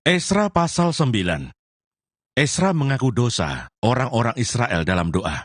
Esra pasal 9. Esra mengaku dosa orang-orang Israel dalam doa.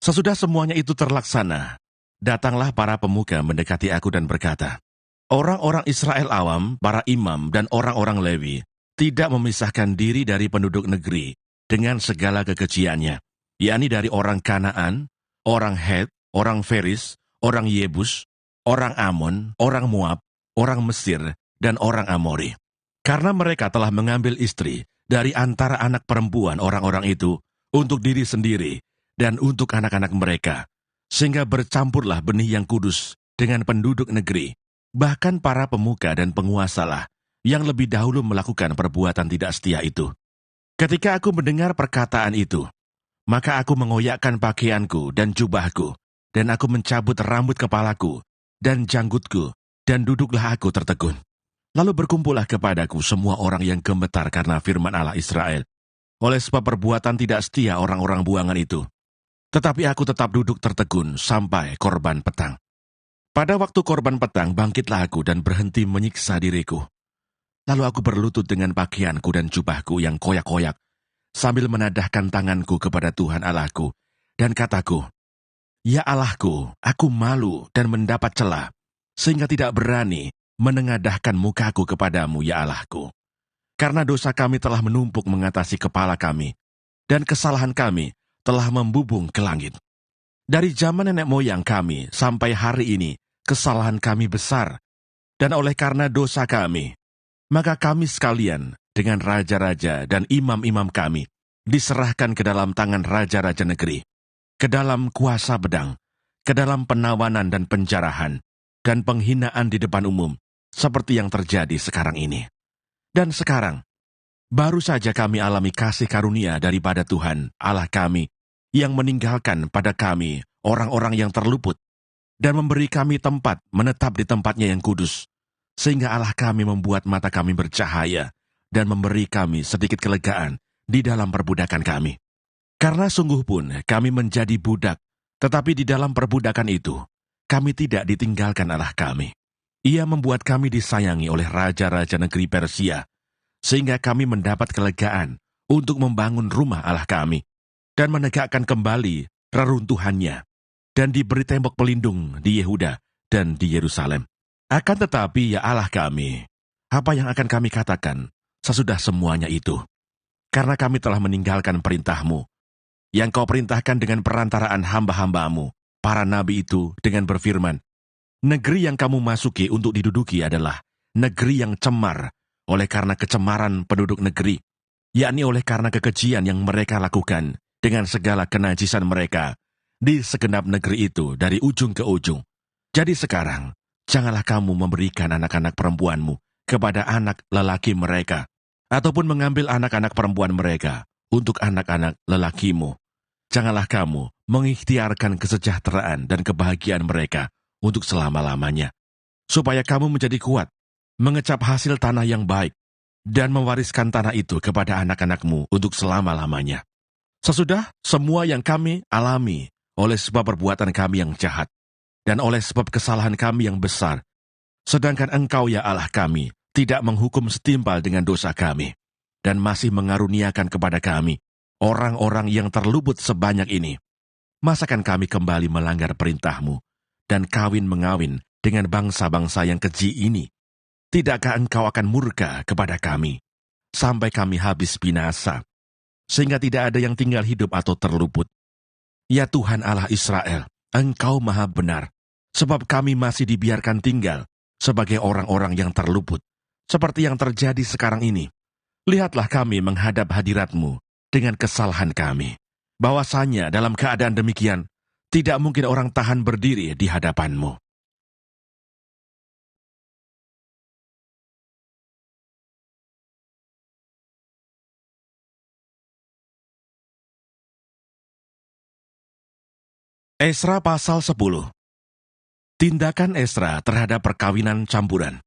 Sesudah semuanya itu terlaksana, datanglah para pemuka mendekati aku dan berkata, orang-orang Israel awam, para imam dan orang-orang Lewi, tidak memisahkan diri dari penduduk negeri dengan segala kekejiannya, yakni dari orang Kanaan, orang Het, orang Feris, orang Yebus, orang Amon, orang Moab, orang Mesir, dan orang Amori. Karena mereka telah mengambil istri dari antara anak perempuan orang-orang itu untuk diri sendiri dan untuk anak-anak mereka, sehingga bercampurlah benih yang kudus dengan penduduk negeri. Bahkan para pemuka dan penguasalah yang lebih dahulu melakukan perbuatan tidak setia itu. Ketika aku mendengar perkataan itu, maka aku mengoyakkan pakaianku dan jubahku, dan aku mencabut rambut kepalaku dan janggutku, dan duduklah aku tertegun. Lalu berkumpullah kepadaku semua orang yang gemetar karena firman Allah Israel, oleh sebab perbuatan tidak setia orang-orang buangan itu. Tetapi aku tetap duduk tertegun sampai korban petang. Pada waktu korban petang bangkitlah aku dan berhenti menyiksa diriku. Lalu aku berlutut dengan pakaianku dan jubahku yang koyak-koyak, sambil menadahkan tanganku kepada Tuhan Allahku, dan kataku, "Ya Allahku, aku malu dan mendapat celah, sehingga tidak berani menengadahkan mukaku kepadamu, ya Allahku. Karena dosa kami telah menumpuk mengatasi kepala kami, dan kesalahan kami telah membubung ke langit. Dari zaman nenek moyang kami sampai hari ini, kesalahan kami besar, dan oleh karena dosa kami, maka kami sekalian dengan raja-raja dan imam-imam kami diserahkan ke dalam tangan raja-raja negeri, ke dalam kuasa pedang, ke dalam penawanan dan penjarahan, dan penghinaan di depan umum, seperti yang terjadi sekarang ini. Dan sekarang, baru saja kami alami kasih karunia daripada Tuhan, Allah kami, yang meninggalkan pada kami orang-orang yang terluput, dan memberi kami tempat menetap di tempatnya yang kudus, sehingga Allah kami membuat mata kami bercahaya, dan memberi kami sedikit kelegaan di dalam perbudakan kami. Karena sungguh pun kami menjadi budak, tetapi di dalam perbudakan itu, kami tidak ditinggalkan Allah kami. Ia membuat kami disayangi oleh raja-raja negeri Persia, sehingga kami mendapat kelegaan untuk membangun rumah Allah kami, dan menegakkan kembali reruntuhannya, dan diberi tembok pelindung di Yehuda dan di Yerusalem. Akan tetapi ya Allah kami, apa yang akan kami katakan sesudah semuanya itu? Karena kami telah meninggalkan perintah-Mu, yang Kau perintahkan dengan perantaraan hamba-hambamu, para nabi itu dengan berfirman, negeri yang kamu masuki untuk diduduki adalah negeri yang cemar oleh karena kecemaran penduduk negeri, yakni oleh karena kekejian yang mereka lakukan dengan segala kenajisan mereka di segenap negeri itu dari ujung ke ujung. Jadi sekarang, janganlah kamu memberikan anak-anak perempuanmu kepada anak lelaki mereka, ataupun mengambil anak-anak perempuan mereka untuk anak-anak lelakimu. Janganlah kamu mengikhtiarkan kesejahteraan dan kebahagiaan mereka untuk selama-lamanya, supaya kamu menjadi kuat, mengecap hasil tanah yang baik, dan mewariskan tanah itu kepada anak-anakmu untuk selama-lamanya. Sesudah semua yang kami alami oleh sebab perbuatan kami yang jahat, dan oleh sebab kesalahan kami yang besar, sedangkan Engkau ya Allah kami tidak menghukum setimpal dengan dosa kami, dan masih mengaruniakan kepada kami orang-orang yang terluput sebanyak ini, masakan kami kembali melanggar perintah-Mu dan kawin-mengawin dengan bangsa-bangsa yang keji ini? Tidakkah Engkau akan murka kepada kami, sampai kami habis binasa, sehingga tidak ada yang tinggal hidup atau terluput? Ya Tuhan Allah Israel, Engkau maha benar, sebab kami masih dibiarkan tinggal sebagai orang-orang yang terluput, seperti yang terjadi sekarang ini. Lihatlah kami menghadap hadirat-Mu dengan kesalahan kami, bahwasanya dalam keadaan demikian, tidak mungkin orang tahan berdiri di hadapan-Mu. Esra pasal 10. Tindakan Esra terhadap perkawinan campuran.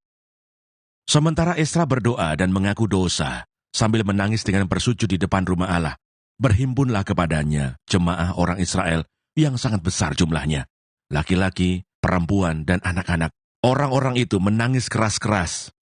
Sementara Esra berdoa dan mengaku dosa, sambil menangis dengan bersujud di depan rumah Allah, berhimpunlah kepadanya jemaah orang Israel yang sangat besar jumlahnya, laki-laki, perempuan, dan anak-anak. Orang-orang itu menangis keras-keras.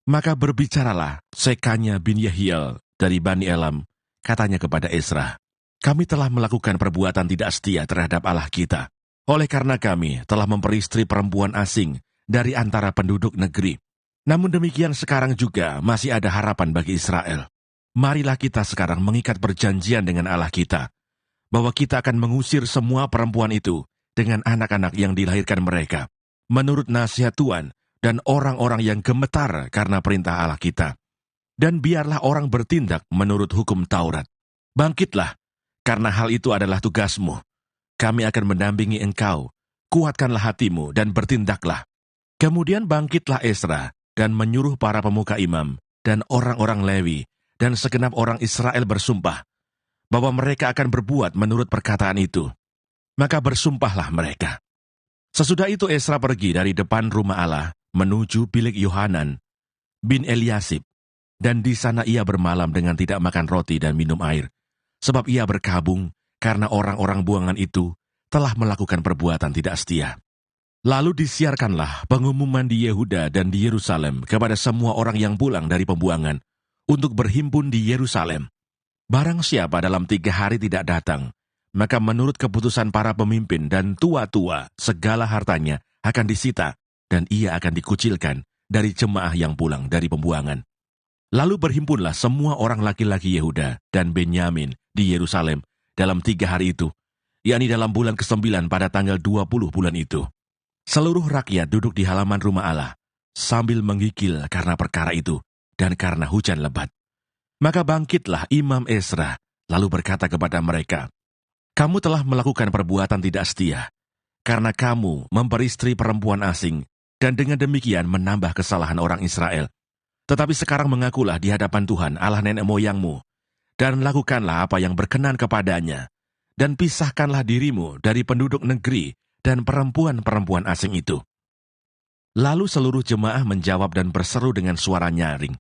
Maka berbicaralah Sekanya bin Yehiel dari Bani Elam, katanya kepada Ezra, kami telah melakukan perbuatan tidak setia terhadap Allah kita, oleh karena kami telah memperistri perempuan asing dari antara penduduk negeri. Namun demikian sekarang juga masih ada harapan bagi Israel. Marilah kita sekarang mengikat perjanjian dengan Allah kita, bahwa kita akan mengusir semua perempuan itu dengan anak-anak yang dilahirkan mereka, menurut nasihat Tuhan dan orang-orang yang gemetar karena perintah Allah kita. Dan biarlah orang bertindak menurut hukum Taurat. Bangkitlah, karena hal itu adalah tugasmu. Kami akan mendampingi engkau, kuatkanlah hatimu dan bertindaklah. Kemudian bangkitlah Ezra dan menyuruh para pemuka imam dan orang-orang Lewi dan segenap orang Israel bersumpah bahwa mereka akan berbuat menurut perkataan itu. Maka bersumpahlah mereka. Sesudah itu Ezra pergi dari depan rumah Allah menuju bilik Yohanan bin Eliasib, dan di sana ia bermalam dengan tidak makan roti dan minum air, sebab ia berkabung karena orang-orang buangan itu telah melakukan perbuatan tidak setia. Lalu disiarkanlah pengumuman di Yehuda dan di Yerusalem kepada semua orang yang pulang dari pembuangan untuk berhimpun di Yerusalem. Barang siapa dalam 3 hari tidak datang, maka menurut keputusan para pemimpin dan tua-tua, segala hartanya akan disita, dan ia akan dikucilkan dari jemaah yang pulang dari pembuangan. Lalu berhimpunlah semua orang laki-laki Yehuda dan Benyamin di Yerusalem dalam 3 hari itu, yakni dalam bulan ke-9 pada tanggal 20 bulan itu. Seluruh rakyat duduk di halaman rumah Allah, sambil menggigil karena perkara itu, dan karena hujan lebat. Maka bangkitlah Imam Ezra, lalu berkata kepada mereka, kamu telah melakukan perbuatan tidak setia, karena kamu memperistri perempuan asing, dan dengan demikian menambah kesalahan orang Israel. Tetapi sekarang mengakulah di hadapan Tuhan Allah nenek moyangmu, dan lakukanlah apa yang berkenan kepadanya, dan pisahkanlah dirimu dari penduduk negeri dan perempuan-perempuan asing itu. Lalu seluruh jemaah menjawab dan berseru dengan suara nyaring,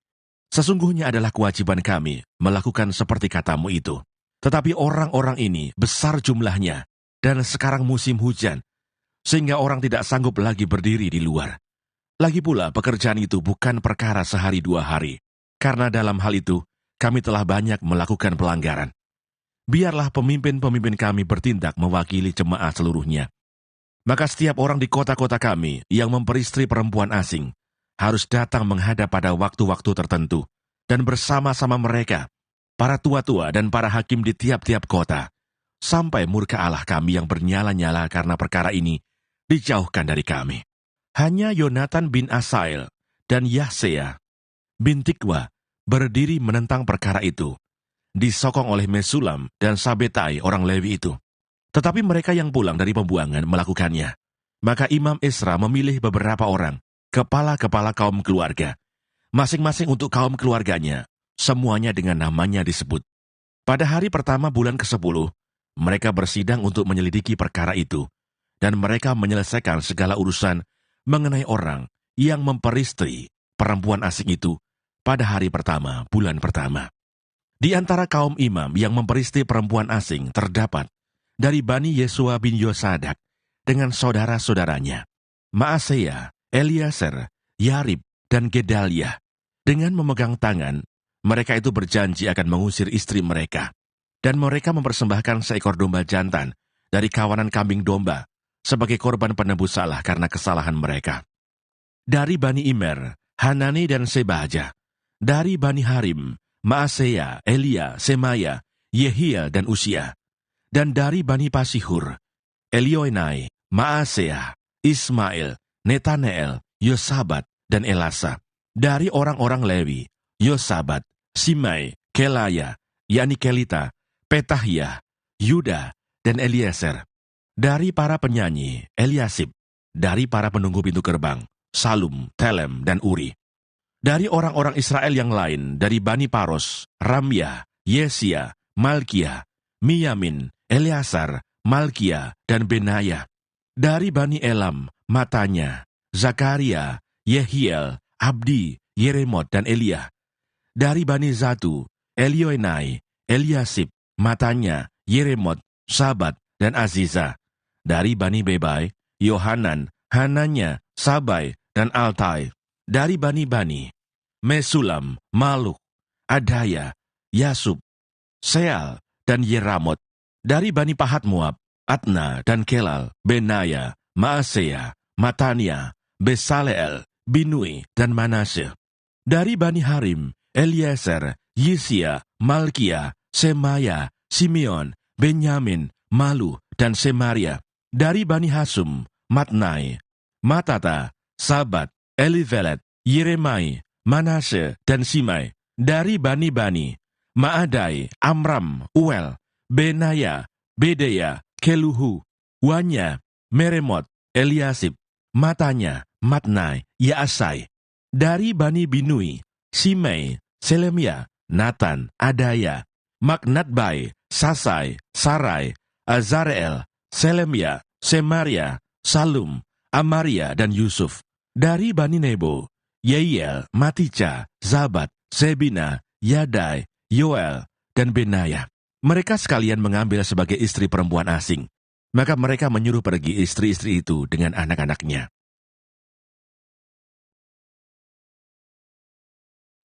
sesungguhnya adalah kewajiban kami melakukan seperti katamu itu. Tetapi orang-orang ini besar jumlahnya, dan sekarang musim hujan, sehingga orang tidak sanggup lagi berdiri di luar. Lagi pula pekerjaan itu bukan perkara sehari 2 hari, karena dalam hal itu kami telah banyak melakukan pelanggaran. Biarlah pemimpin-pemimpin kami bertindak mewakili jemaah seluruhnya. Maka setiap orang di kota-kota kami yang memperistri perempuan asing harus datang menghadap pada waktu-waktu tertentu, dan bersama-sama mereka, para tua-tua dan para hakim di tiap-tiap kota, sampai murka Allah kami yang bernyala-nyala karena perkara ini dijauhkan dari kami. Hanya Yonatan bin Asael dan Yahsea bin Tikwa berdiri menentang perkara itu, disokong oleh Mesulam dan Sabetai orang Lewi itu. Tetapi mereka yang pulang dari pembuangan melakukannya. Maka Imam Ezra memilih beberapa orang, kepala-kepala kaum keluarga, masing-masing untuk kaum keluarganya, semuanya dengan namanya disebut. Pada hari pertama bulan ke-10, mereka bersidang untuk menyelidiki perkara itu, dan mereka menyelesaikan segala urusan mengenai orang yang memperistri perempuan asing itu pada hari pertama bulan pertama. Di antara kaum imam yang memperistri perempuan asing terdapat dari Bani Yesua bin Yosadak dengan saudara-saudaranya, Maaseya, Eliezer, Yarib, dan Gedalia. Dengan memegang tangan, mereka itu berjanji akan mengusir istri mereka, dan mereka mempersembahkan seekor domba jantan dari kawanan kambing domba sebagai korban penebus salah karena kesalahan mereka. Dari Bani Imer, Hanani dan Sebaja. Dari Bani Harim, Maaseya, Elia, Semaya, Yehiel dan Usia. Dan dari Bani Pasihur, Elioenai, Maaseya, Ismail, Netaneel, Yosabat, dan Elasa. Dari orang-orang Lewi, Yosabat, Simai, Kelaya, yakni Kelita, Petahia, Yuda, dan Eliezer. Dari para penyanyi, Eliasib. Dari para penunggu pintu gerbang, Salum, Telem, dan Uri. Dari orang-orang Israel yang lain, dari Bani Paros, Ramya, Yesia, Malkia, Miyamin, Eleazar, Malkia, dan Benaya. Dari Bani Elam, Matanya, Zakaria, Yehiel, Abdi, Yeremot, dan Elia. Dari Bani Zatu, Elioenai, Eliasib, Matanya, Yeremot, Sabat, dan Aziza. Dari Bani Bebai, Yohanan, Hananya, Sabai, dan Altai. Dari Bani-Bani, Mesulam, Maluk, Adaya, Yasub, Seal, dan Yeramot. Dari Bani Pahat Moab, Adna dan Kelal, Benaya, Maaseya, Matania, Besaleel, Binui, dan Manasye. Dari Bani Harim, Eliezer, Yisia, Malkia, Semaya, Simeon, Benyamin, Malu, dan Semaria. Dari Bani Hasum, Matnai, Matata, Sabat, Elifelet, Yeremai, Manasye, dan Simai. Dari Bani, Maadai, Amram, Uel, Benaya, Bedeya, Keluhu, Wanya, Meremot, Eliasib, Matanya, Matnai, Yaasai. Dari Bani Binui, Simei, Selemia, Natan, Adaya, Maknatbai, Sasai, Sarai, Azareel, Selemia, Semaria, Salum, Amaria, dan Yusuf. Dari Bani Nebo, Yeiel, Matica, Zabat, Sebina, Yadai, Yoel, dan Benaya. Mereka sekalian mengambil sebagai istri perempuan asing. Maka mereka menyuruh pergi istri-istri itu dengan anak-anaknya.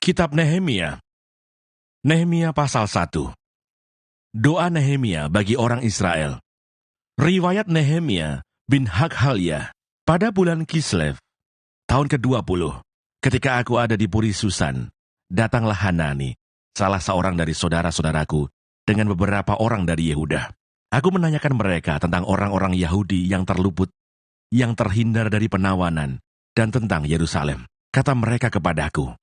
Kitab Nehemia. Nehemia pasal 1. Doa Nehemia bagi orang Israel. Riwayat Nehemia bin Hakhalia. Pada bulan Kislev, tahun ke-20, ketika aku ada di Puri Susan, datanglah Hanani, salah seorang dari saudara-saudaraku, dengan beberapa orang dari Yehuda. Aku menanyakan mereka tentang orang-orang Yahudi yang terluput, yang terhindar dari penawanan, dan tentang Yerusalem. Kata mereka kepadaku,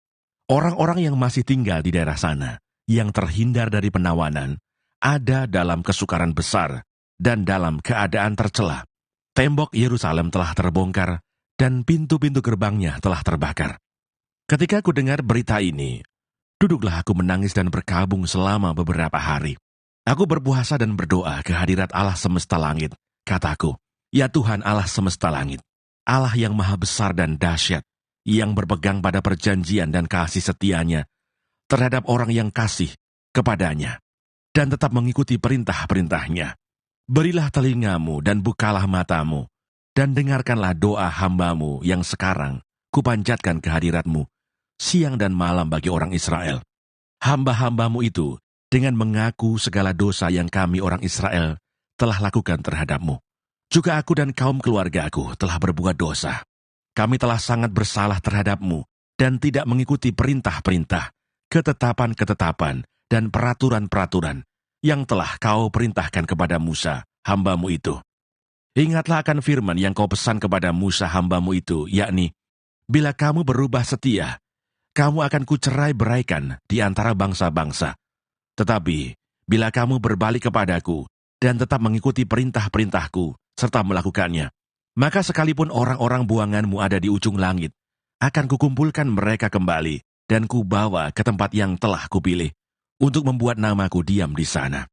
orang-orang yang masih tinggal di daerah sana, yang terhindar dari penawanan, ada dalam kesukaran besar dan dalam keadaan tercela. Tembok Yerusalem telah terbongkar, dan pintu-pintu gerbangnya telah terbakar. Ketika aku dengar berita ini, duduklah aku menangis dan berkabung selama beberapa hari. Aku berpuasa dan berdoa ke hadirat Allah semesta langit. Kataku, ya Tuhan Allah semesta langit, Allah yang maha besar dan dahsyat, yang berpegang pada perjanjian dan kasih setianya terhadap orang yang kasih kepadanya, dan tetap mengikuti perintah-perintahnya. Berilah telingamu dan bukalah matamu, dan dengarkanlah doa hambamu yang sekarang kupanjatkan ke hadiratmu, siang dan malam bagi orang Israel. Hamba-hambamu itu dengan mengaku segala dosa yang kami orang Israel telah lakukan terhadapmu. Juga aku dan kaum keluargaku telah berbuat dosa. Kami telah sangat bersalah terhadapmu dan tidak mengikuti perintah-perintah, ketetapan-ketetapan, dan peraturan-peraturan yang telah kau perintahkan kepada Musa, hambamu itu. Ingatlah akan firman yang kau pesan kepada Musa hambamu itu, yakni, bila kamu berubah setia, kamu akan kucerai-beraikan di antara bangsa-bangsa. Tetapi, bila kamu berbalik kepadaku dan tetap mengikuti perintah-perintahku serta melakukannya, maka sekalipun orang-orang buanganmu ada di ujung langit, akan kukumpulkan mereka kembali dan kubawa ke tempat yang telah kupilih untuk membuat namaku diam di sana.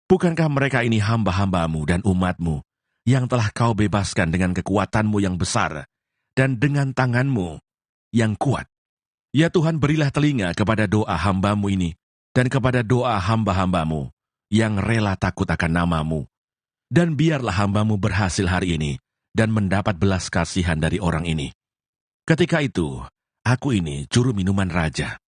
Bukankah mereka ini hamba-hambamu dan umatmu yang telah kau bebaskan dengan kekuatanmu yang besar dan dengan tanganmu yang kuat? Ya Tuhan, berilah telinga kepada doa hambamu ini dan kepada doa hamba-hambamu yang rela takut akan namamu. Dan biarlah hambamu berhasil hari ini dan mendapat belas kasihan dari orang ini. Ketika itu, aku ini juru minuman raja.